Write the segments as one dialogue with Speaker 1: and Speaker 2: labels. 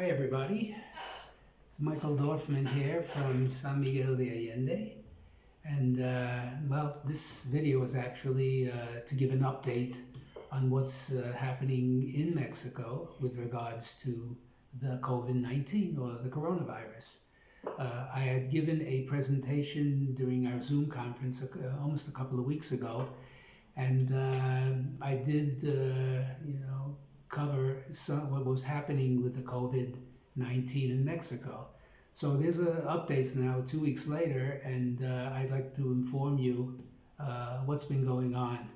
Speaker 1: Hi everybody, it's Michael Dorfman here from San Miguel de Allende, and this video is actually to give an update on what's happening in Mexico with regards to the COVID-19 or the coronavirus. I had given a presentation during our Zoom conference almost a couple of weeks ago, and I did, cover what was happening with the COVID-19 in Mexico. So there's updates now 2 weeks later, and I'd like to inform you what's been going on.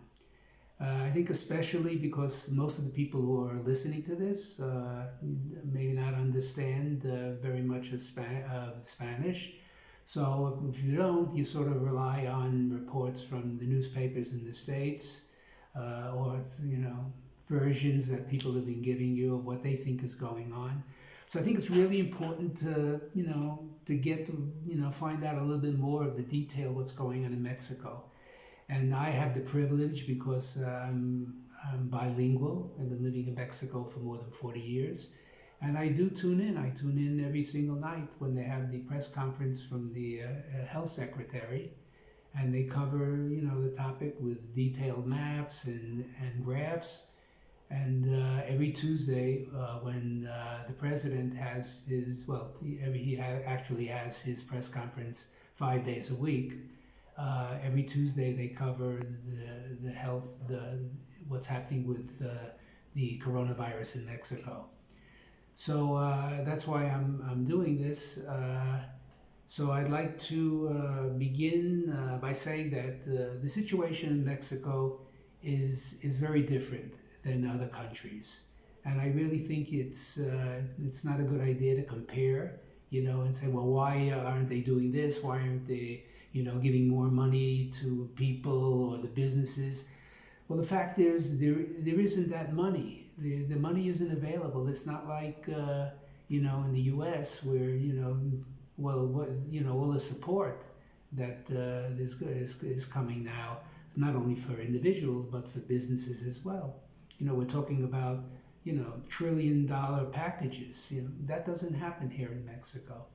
Speaker 1: I think especially because most of the people who are listening to this may not understand very much of Spanish. So if you don't, you sort of rely on reports from the newspapers in the States or versions that people have been giving you of what they think is going on. So I think it's really important to find out a little bit more of the detail what's going on in Mexico. And I have the privilege because I'm bilingual. I've been living in Mexico for more than 40 years. And I do tune in. I tune in every single night when they have the press conference from the health secretary. And they cover, the topic with detailed maps and graphs. And every Tuesday, when the president has his, actually has his press conference 5 days a week. Every Tuesday they cover the health, what's happening with the coronavirus in Mexico. So that's why I'm doing this. So I'd like to begin by saying that the situation in Mexico is very different than other countries, and I really think it's not a good idea to compare, and say, well, why aren't they doing this? Why aren't they, giving more money to people or the businesses? Well, the fact is there isn't that money. The money isn't available. It's not like in the U.S. where all the support that is coming now, not only for individuals but for businesses as well. We're talking about, $1 trillion packages. That doesn't happen here in Mexico.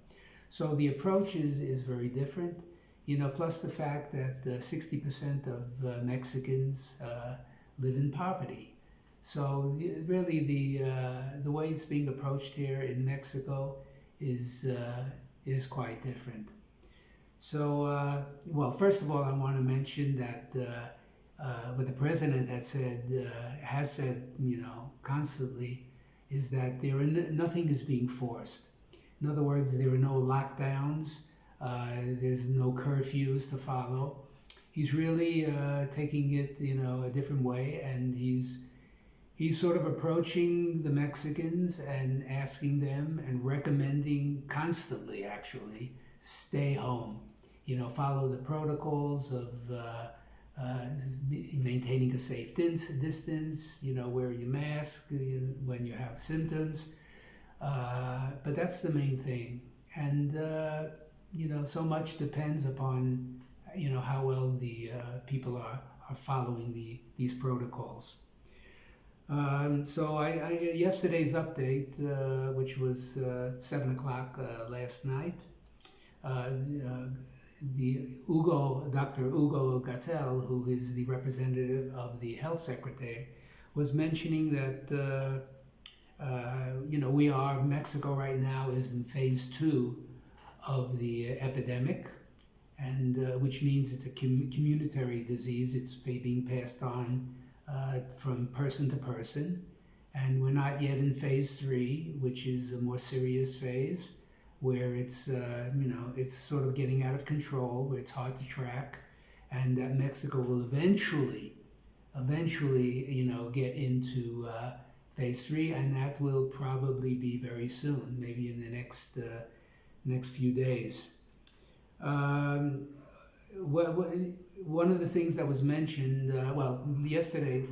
Speaker 1: So the approach is very different, plus the fact that 60% of Mexicans live in poverty. So really the way it's being approached here in Mexico is quite different. So, first of all, I want to mention that what the president has said, constantly, is that nothing is being forced. In other words, there are no lockdowns. There's no curfews to follow. He's really taking it, a different way, and he's sort of approaching the Mexicans and asking them and recommending constantly, actually, stay home. Follow the protocols of maintaining a safe distance, wear your mask when you have symptoms. But that's the main thing. And, so much depends upon, how well the people are following these protocols. So yesterday's update, which was 7 o'clock last night, Dr. Hugo Gatell, who is the representative of the health secretary, was mentioning that Mexico right now is in phase 2 of the epidemic, and which means it's a communicable disease. It's being passed on from person to person, and we're not yet in phase 3, which is a more serious phase, where it's it's sort of getting out of control, where it's hard to track, and that Mexico will eventually get into phase 3, and that will probably be very soon, maybe in the next few days. One of the things that was mentioned,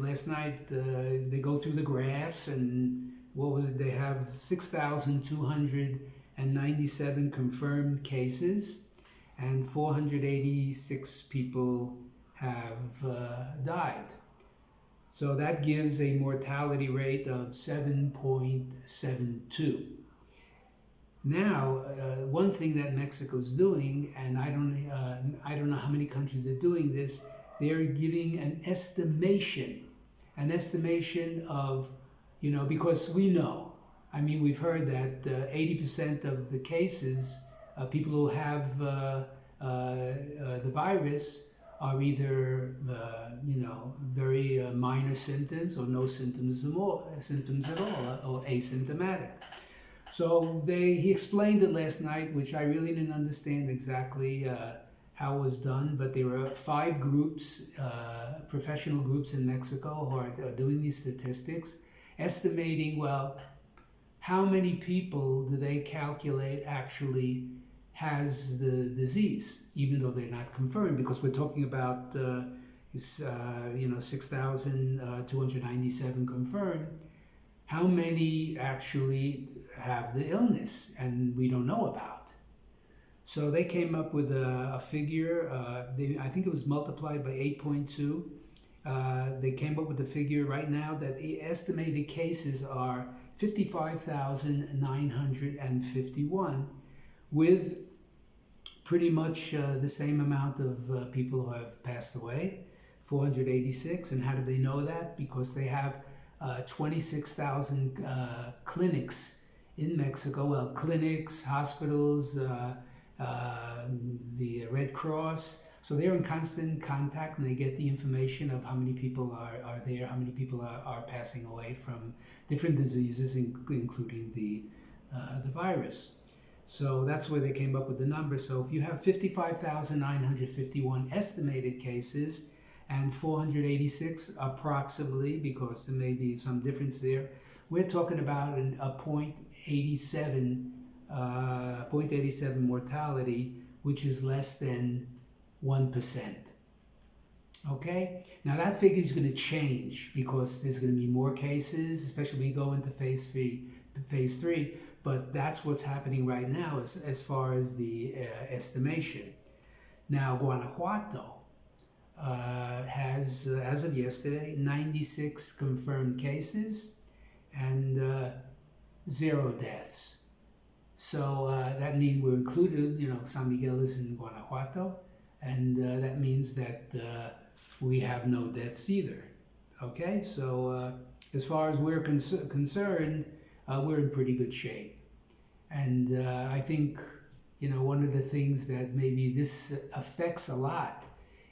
Speaker 1: last night, they go through the graphs, and what was it? They have 6,297 confirmed cases, and 486 people have died. So that gives a mortality rate of 7.72. Now, one thing that Mexico's doing, and I don't know how many countries are doing this, they're giving an estimation of, because we know, I mean, we've heard that 80% of the cases, people who have the virus are either, very minor symptoms or no symptoms at all, or asymptomatic. So he explained it last night, which I really didn't understand exactly how it was done, but there were 5 groups, professional groups in Mexico who are doing these statistics, estimating, well, how many people do they calculate actually has the disease, even though they're not confirmed, because we're talking about 6,297 confirmed. How many actually have the illness and we don't know about? So they came up with a figure, I think it was multiplied by 8.2. They came up with the figure right now that the estimated cases are 55,951, with pretty much the same amount of people who have passed away, 486. And how do they know that? Because they have 26,000 clinics in Mexico. Well, clinics, hospitals, the Red Cross. So they're in constant contact, and they get the information of how many people are there, how many people are passing away from different diseases, including the virus. So that's where they came up with the number. So if you have 55,951 estimated cases and 486 approximately, because there may be some difference there, we're talking about a 0.87 mortality, which is less than 1%. Okay? Now that figure is going to change because there's going to be more cases, especially when we go into phase 3. But that's what's happening right now as far as the estimation. Now, Guanajuato has, as of yesterday, 96 confirmed cases and 0 deaths. So that means we're included, San Miguel is in Guanajuato, and that means that we have no deaths either. Okay, so as far as we're concerned, we're in pretty good shape. And I think, one of the things that maybe this affects a lot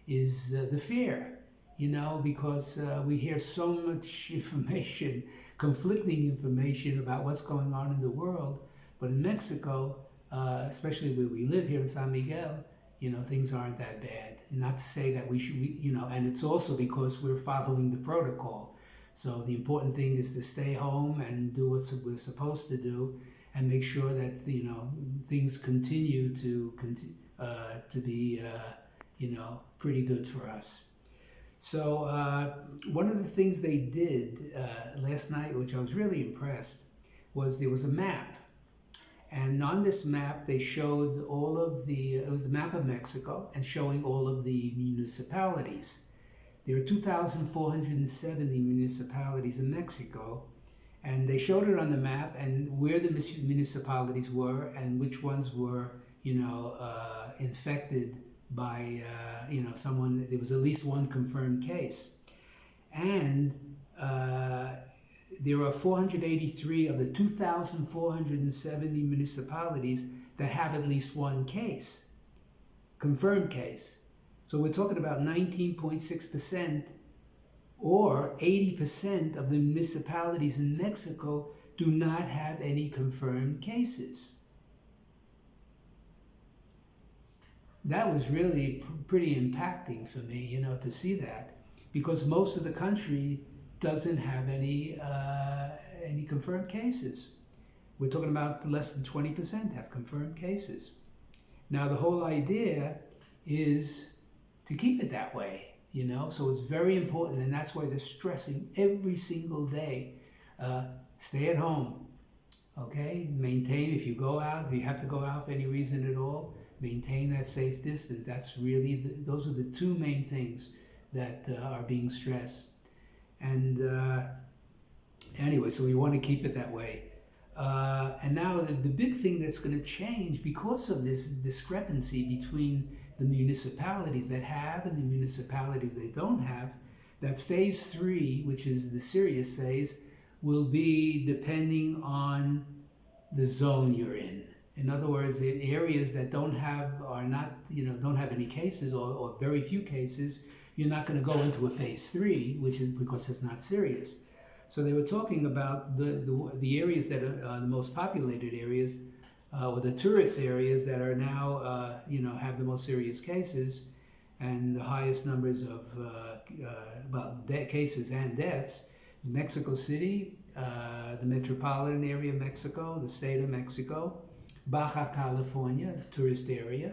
Speaker 1: is the fear, because we hear so much information, conflicting information about what's going on in the world. But in Mexico, especially where we live here in San Miguel, things aren't that bad. And not to say that we should, and it's also because we're following the protocol. So the important thing is to stay home and do what we're supposed to do, and make sure that things continue to be pretty good for us. So one of the things they did last night, which I was really impressed, was there was a map. And on this map, they showed it was a map of Mexico, and showing all of the municipalities. There are 2,470 municipalities in Mexico, and they showed it on the map and where the municipalities were and which ones were, infected by, someone. There was at least one confirmed case. And there are 483 of the 2,470 municipalities that have at least one case, confirmed case. So we're talking about 19.6%, or 80% of the municipalities in Mexico do not have any confirmed cases. That was really pretty impacting for me, to see that, because most of the country doesn't have any confirmed cases. We're talking about less than 20% have confirmed cases. Now the whole idea is to keep it that way, so it's very important, and that's why they're stressing every single day, stay at home, okay? Maintain, if you go out, if you have to go out for any reason at all, maintain that safe distance. That's really, those are the two main things that are being stressed. And anyway, so we want to keep it that way. And now the big thing that's going to change because of this discrepancy between the municipalities that have and the municipalities that don't have, that phase 3, which is the serious phase, will be depending on the zone you're in. In other words, the areas that don't have any cases or very few cases, you're not going to go into a phase 3, which is because it's not serious. So they were talking about the areas that are the most populated areas, or the tourist areas that are now have the most serious cases and the highest numbers of cases and deaths. Mexico City, the metropolitan area of Mexico, the state of Mexico, Baja California, the tourist area,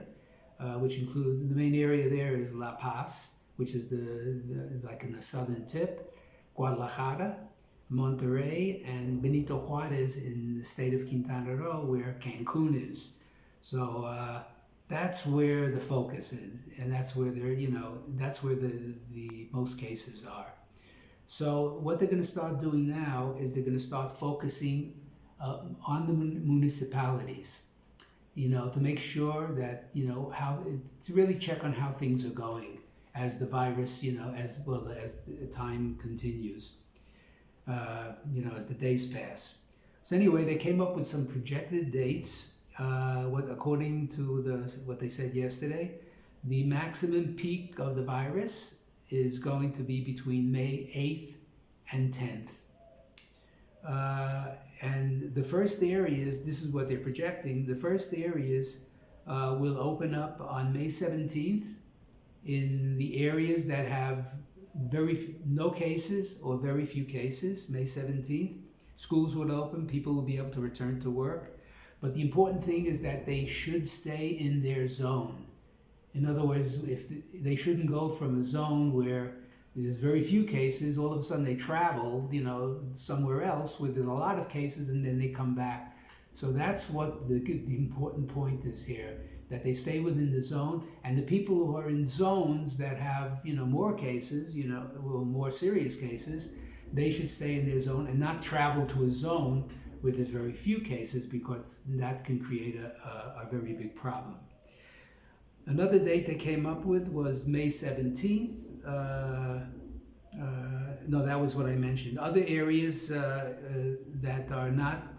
Speaker 1: which includes, the main area there is La Paz, which is like in the southern tip, Guadalajara, Monterrey, and Benito Juarez in the state of Quintana Roo, where Cancun is. So that's where the focus is, and that's where that's where the most cases are. So what they're going to start doing now is they're going to start focusing on the municipalities, to make sure that, to really check on how things are going as the virus, as well as the time continues, as the days pass. So anyway, they came up with some projected dates. According to what they said yesterday, the maximum peak of the virus is going to be between May 8th and 10th. And the first areas, this is what they're projecting, the first areas will open up on May 17th in the areas that have no cases or very few cases. May 17th, schools will open, people will be able to return to work. But the important thing is that they should stay in their zone. In other words, they shouldn't go from a zone where there's very few cases, all of a sudden they travel, somewhere else where there's a lot of cases, and then they come back. So that's what the important point is here, that they stay within the zone, and the people who are in zones that have, more cases, or more serious cases, they should stay in their zone and not travel to a zone where there's very few cases, because that can create a very big problem. Another date they came up with was May 17th. No, that was what I mentioned. Other areas that are not,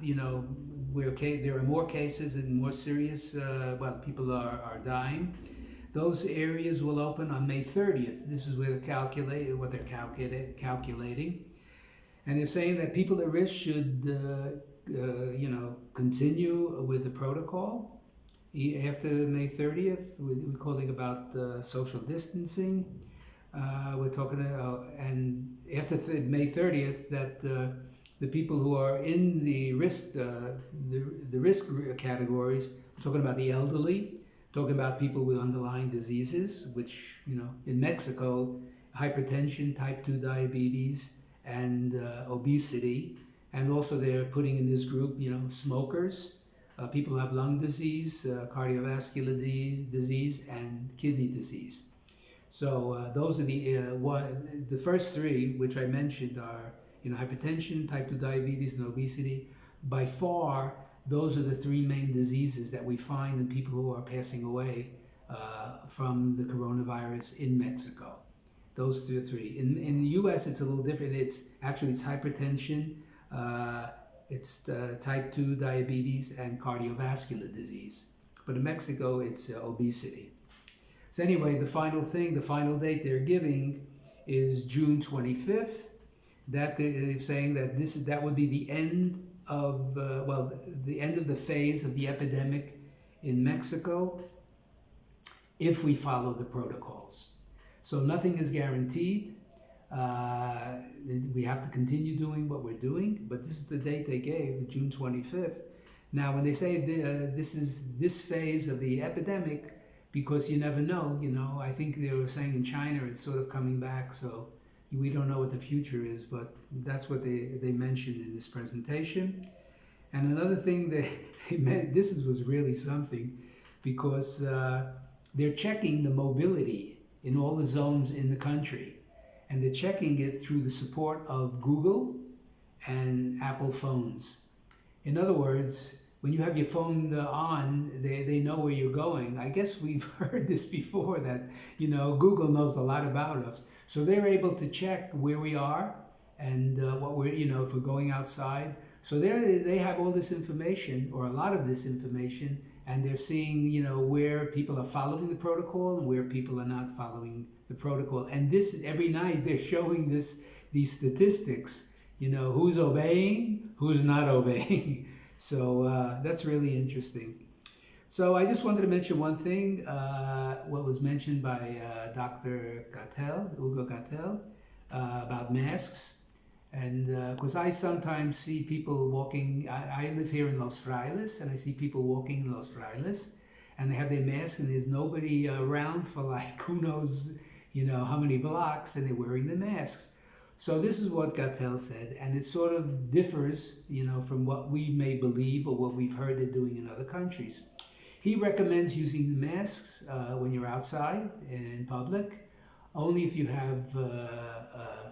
Speaker 1: where there are more cases and more serious, people are dying, those areas will open on May 30th. This is where they're calculating. And they're saying that people at risk should, continue with the protocol. After May 30th, we're calling about social distancing. We're talking and after May 30th, that the people who are in the risk categories, we're talking about the elderly, talking about people with underlying diseases, which, in Mexico, hypertension, type 2 diabetes, and obesity. And also they're putting in this group, smokers, people who have lung disease, cardiovascular disease, and kidney disease. So those are the first three, which I mentioned, are hypertension, type 2 diabetes, and obesity. By far, those are the three main diseases that we find in people who are passing away from the coronavirus in Mexico. Those three. In the U.S., it's a little different. It's hypertension, it's type 2 diabetes, and cardiovascular disease. But in Mexico, it's obesity. So anyway, the final date they're giving is June 25th. That they're saying that would be the end of the end of the phase of the epidemic in Mexico, if we follow the protocols. So nothing is guaranteed. We have to continue doing what we're doing, but this is the date they gave, June 25th. Now, when they say this is this phase of the epidemic, because you never know, I think they were saying in China it's sort of coming back, so we don't know what the future is, but that's what they mentioned in this presentation. And another thing they meant, this was really something, because they're checking the mobility in all the zones in the country. And they're checking it through the support of Google and Apple phones. In other words, when you have your phone on, they know where you're going. I guess we've heard this before that, Google knows a lot about us. So they're able to check where we are and what we're, if we're going outside. So they have all this information, or a lot of this information, and they're seeing, where people are following the protocol and where people are not following the protocol. And this, every night they're showing these statistics, who's obeying, who's not obeying. So that's really interesting. So I just wanted to mention one thing, what was mentioned by Dr. Ugo Gattel, about masks. And because I sometimes see people walking, I live here in Los Frailes, and I see people walking in Los Frailes, and they have their masks, and there's nobody around for like who knows, how many blocks, and they're wearing the masks. So this is what Gattel said, and it sort of differs, from what we may believe or what we've heard they're doing in other countries. He recommends using the masks when you're outside in public, only if you have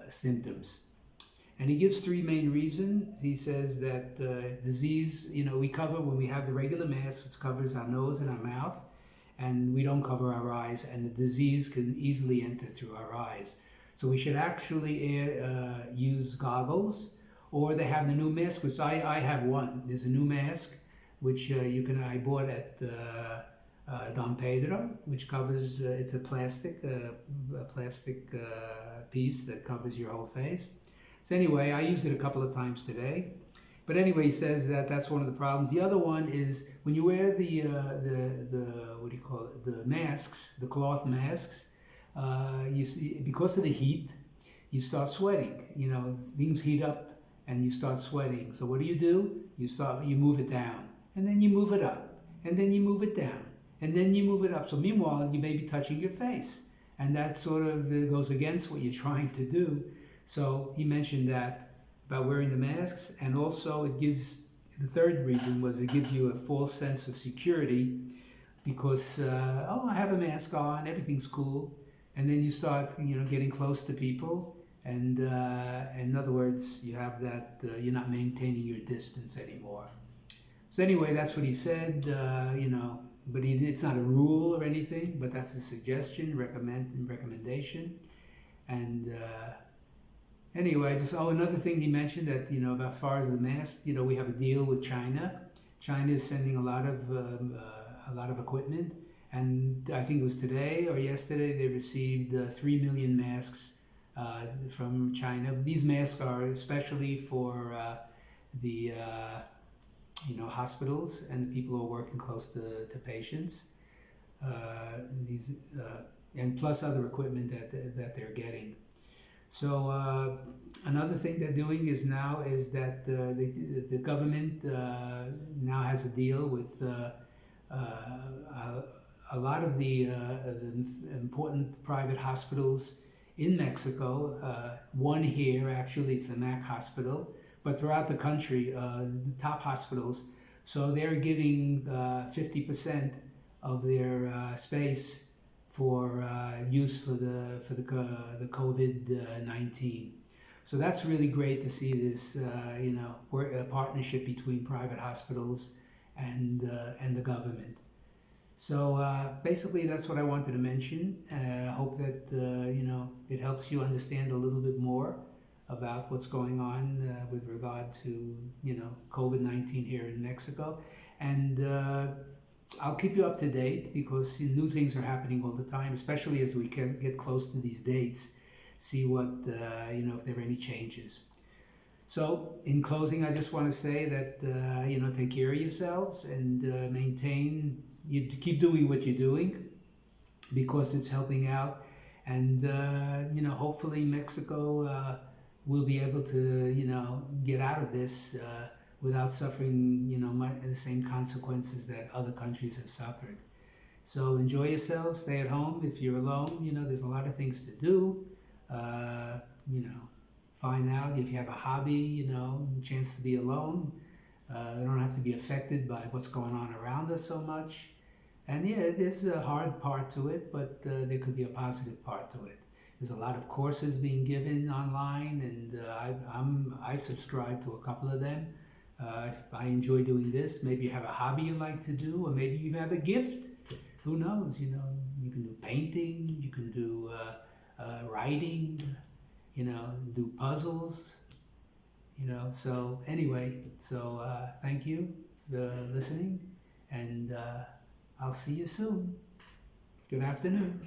Speaker 1: symptoms. And he gives three main reasons. He says that disease, we cover when we have the regular mask, which covers our nose and our mouth, and we don't cover our eyes, and the disease can easily enter through our eyes. So we should actually use goggles, or they have the new mask, which I have one. There's a new mask, which I bought at Don Pedro, which covers, it's a plastic piece that covers your whole face. So anyway, I used it a couple of times today. But anyway, he says that that's one of the problems. The other one is when you wear the what do you call it? The masks, the cloth masks. You see, because of the heat, you start sweating. Things heat up, and you start sweating. So what do? You move it down, and then you move it up, and then you move it down, and then you move it up. So meanwhile, you may be touching your face, and that sort of goes against what you're trying to do. So he mentioned that about wearing the masks, and also it gives, the third reason was it gives you a false sense of security because, I have a mask on, everything's cool. And then you start, getting close to people, and in other words, you have that, you're not maintaining your distance anymore. So anyway, that's what he said, but it's not a rule or anything, but that's a suggestion, recommendation. And anyway, another thing he mentioned that, about as far as the mask, we have a deal with China. China is sending a lot of equipment. And I think it was today or yesterday they received 3 million masks from China. These masks are especially for the hospitals and the people who are working close to patients. And plus other equipment that they're getting. So another thing they're doing is that the government now has a deal with a lot of the important private hospitals in Mexico, one here, actually it's the MAC hospital, but throughout the country, the top hospitals, so they're giving 50% of their space for use for the COVID-19. So that's really great to see this, a partnership between private hospitals and the government. So basically that's what I wanted to mention. I hope that it helps you understand a little bit more about what's going on with regard to COVID-19 here in Mexico. And I'll keep you up to date because new things are happening all the time, especially as we can get close to these dates, see what if there are any changes. So in closing, I just want to say that take care of yourselves and you keep doing what you're doing because it's helping out, and hopefully Mexico will be able to get out of this without suffering the same consequences that other countries have suffered. So enjoy yourselves, stay at home. If you're alone, there's a lot of things to do. Find out if you have a hobby, chance to be alone. They don't have to be affected by what's going on around us so much. And yeah, there's a hard part to it, but there could be a positive part to it. There's a lot of courses being given online, and I've subscribed to a couple of them. If I enjoy doing this, maybe you have a hobby you like to do, or maybe you have a gift. Who knows? You know, you can do painting, you can do writing, you know, do puzzles. You know, so anyway, so thank you for listening, and I'll see you soon. Good afternoon.